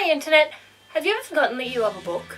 Hi Internet! Have you ever forgotten that you love a book?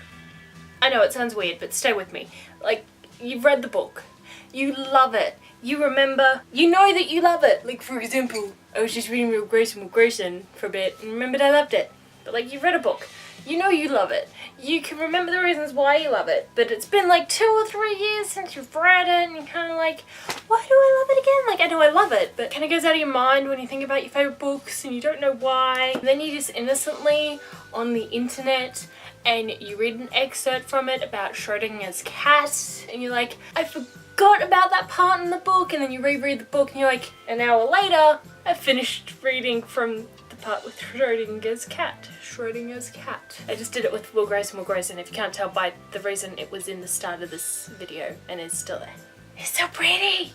I know it sounds weird, but stay with me. Like, you've read the book. You love it. You remember, you know that you love it. Like, for example, I was just reading Will Grayson for a bit and remembered I loved it. But like, you've read a book. You know you love it. You can remember the reasons why you love it, but it's been like 2 or 3 years since you've read it and you're kind of like, why do I love it again? Like, I know I love it, but it kind of goes out of your mind when you think about your favourite books and you don't know why. And then you just innocently on the internet and you read an excerpt from it about Schrodinger's cat and you're like, I forgot about that part in the book, and then you reread the book and you're like, an hour later, I finished reading from the part with Schrodinger's cat. I just did it with Will Grayson, if you can't tell by the reason it was in the start of this video and it's still there. It's so pretty!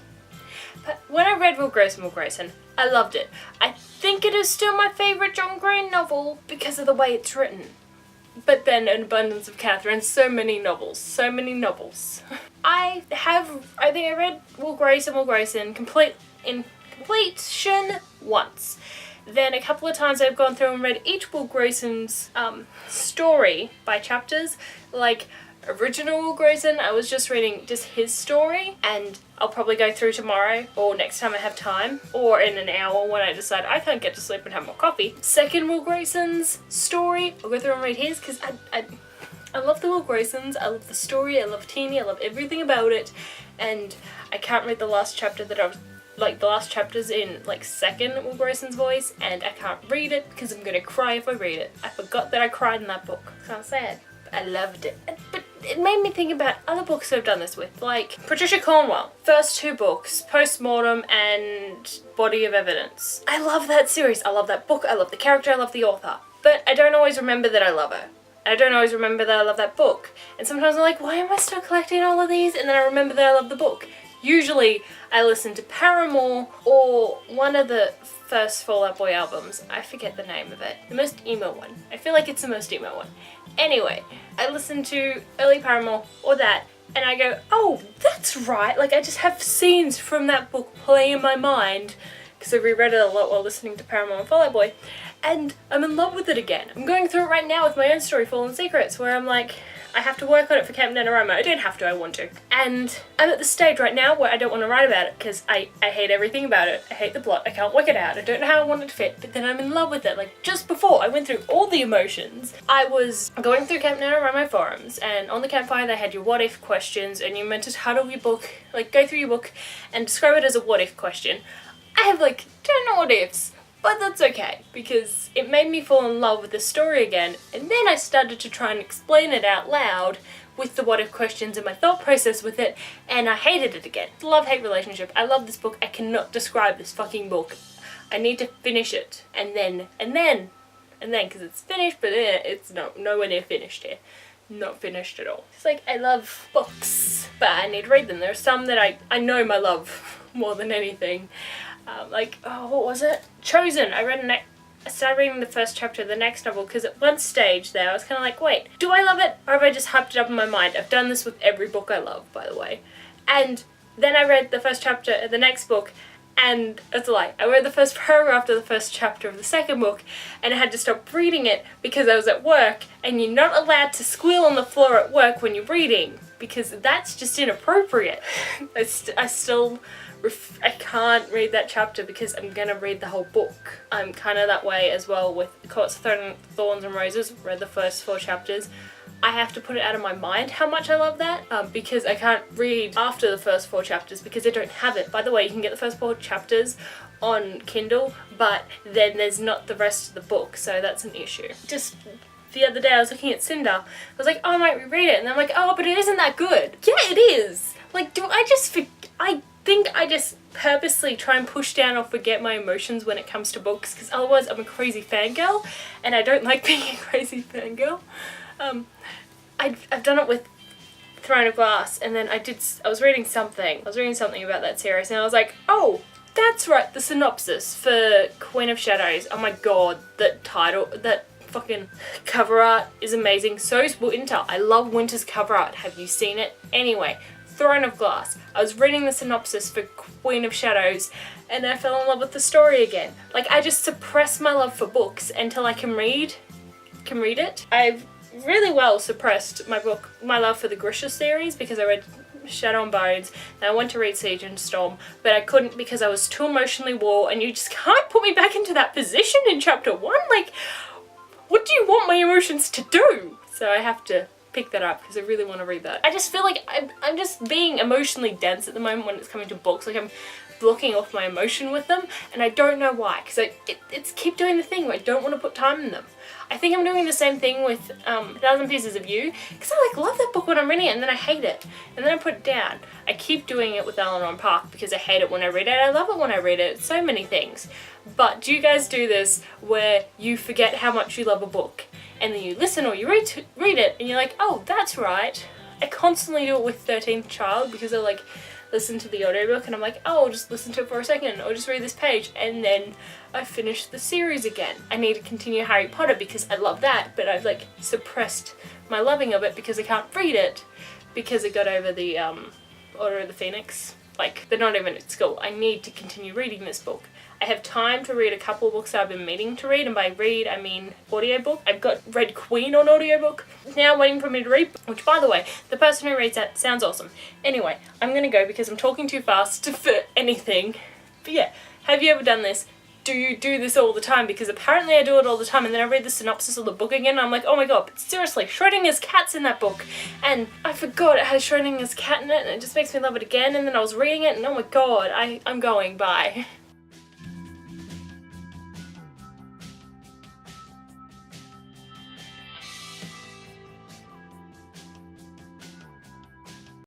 But when I read Will Grayson, I loved it. I think it is still my favourite John Green novel because of the way it's written. But then An Abundance of Catherine, so many novels. I think I read Will Grayson in completion once. Then a couple of times I've gone through and read each Will Grayson's story by chapters. Like original Will Grayson, I was just reading just his story, and I'll probably go through tomorrow or next time I have time, or in an hour when I decide I can't get to sleep and have more coffee. Second Will Grayson's story, I'll go through and read his because I love the Will Graysons, I love the story, I love Teeny, I love everything about it, and I can't read the last chapter that I was like the last chapter's in like second Will Grayson's voice, and I can't read it because I'm gonna cry if I read it. I forgot that I cried in that book. It's kind of sad. But I loved it. But it made me think about other books I've done this with, like Patricia Cornwell. First 2 books, Postmortem and Body of Evidence. I love that series. I love that book. I love the character. I love the author. But I don't always remember that I love her. I don't always remember that I love that book. And sometimes I'm like, why am I still collecting all of these? And then I remember that I love the book. Usually I listen to Paramore or one of the first Fall Out Boy albums. I forget the name of it. The most emo one. I feel like it's the most emo one. Anyway, I listen to early Paramore or that and I go, oh, that's right. Like, I just have scenes from that book play in my mind because I reread it a lot while listening to Paramore and Fall Out Boy, and I'm in love with it again. I'm going through it right now with my own story, Fallen Secrets, where I'm like, I have to work on it for Camp NaNoWriMo. I don't have to, I want to. And I'm at the stage right now where I don't want to write about it because I hate everything about it. I hate the plot. I can't work it out. I don't know how I want it to fit. But then I'm in love with it. Like, just before I went through all the emotions, I was going through Camp NaNoWriMo forums, and on the campfire they had your what if questions, and you meant to title your book, like go through your book and describe it as a what if question. I have like 10 what ifs. But that's okay, because it made me fall in love with the story again, and then I started to try and explain it out loud with the what if questions and my thought process with it, and I hated it again. Love-hate relationship. I love this book. I cannot describe this fucking book. I need to finish it, and then, because it's finished, but it's nowhere near finished here. Not finished at all. It's like, I love books, but I need to read them. There are some that I know my love more than anything. Like, oh, what was it? Chosen. I started reading the first chapter of the next novel because at one stage there I was kind of like, wait, do I love it or have I just hyped it up in my mind? I've done this with every book I love, by the way. And then I read the first chapter of the next book, and it's a lie. I read the first paragraph of the first chapter of the second book and I had to stop reading it because I was at work, and you're not allowed to squeal on the floor at work when you're reading because that's just inappropriate. I can't read that chapter because I'm gonna read the whole book. I'm kind of that way as well with Courts of Thorns and Roses. Read the first 4 chapters. I have to put it out of my mind how much I love that because I can't read after the first 4 chapters because I don't have it. By the way, you can get the first 4 chapters on Kindle, but then there's not the rest of the book, so that's an issue. Just the other day I was looking at Cinder. I was like, oh, I might reread it, and I'm like, oh, but it isn't that good. Yeah, it is. Like, I think I just purposely try and push down or forget my emotions when it comes to books, because otherwise I'm a crazy fangirl, and I don't like being a crazy fangirl. I've done it with Throne of Glass, and then I was reading something about that series, and I was like, oh, that's right, the synopsis for Queen of Shadows. Oh my god, that title, that fucking cover art is amazing. So is Winter. I love Winter's cover art. Have you seen it? Anyway, Throne of Glass. I was reading the synopsis for Queen of Shadows and I fell in love with the story again. Like, I just suppress my love for books until I can read can read it. I've really well suppressed my love for the Grisha series because I read Shadow and Bones, and I went to read Siege and Storm, but I couldn't because I was too emotionally raw, and you just can't put me back into that position in chapter 1. Like, what do you want my emotions to do? So I have to pick that up because I really want to read that. I just feel like I'm just being emotionally dense at the moment when it's coming to books. Like, I'm blocking off my emotion with them, and I don't know why, because it's keep doing the thing where I don't want to put time in them. I think I'm doing the same thing with 1,000 Pieces of You, because I love that book when I'm reading it, and then I hate it, and then I put it down. I keep doing it with Eleanor and Park because I hate it when I read it. I love it when I read it. It's so many things. But do you guys do this where you forget how much you love a book, and then you listen or you read it, and you're like, oh, that's right. I constantly do it with 13th Child because I listen to the audiobook and I'm like, oh, I'll just listen to it for a second or just read this page, and then I finish the series again. I need to continue Harry Potter because I love that, but I've suppressed my loving of it because I can't read it because it got over the Order of the Phoenix. They're not even at school. I need to continue reading this book. I have time to read a couple of books that I've been meaning to read, and by read I mean audiobook. I've got Red Queen on audiobook. Now waiting for me to read, which by the way, the person who reads that sounds awesome. Anyway, I'm gonna go because I'm talking too fast for anything. But yeah, have you ever done this? Do you do this all the time? Because apparently I do it all the time, and then I read the synopsis of the book again and I'm like, oh my god, seriously, Schrodinger's cat's in that book, and I forgot it has Schrodinger's cat in it, and it just makes me love it again, and then I was reading it and oh my god, I'm going, bye.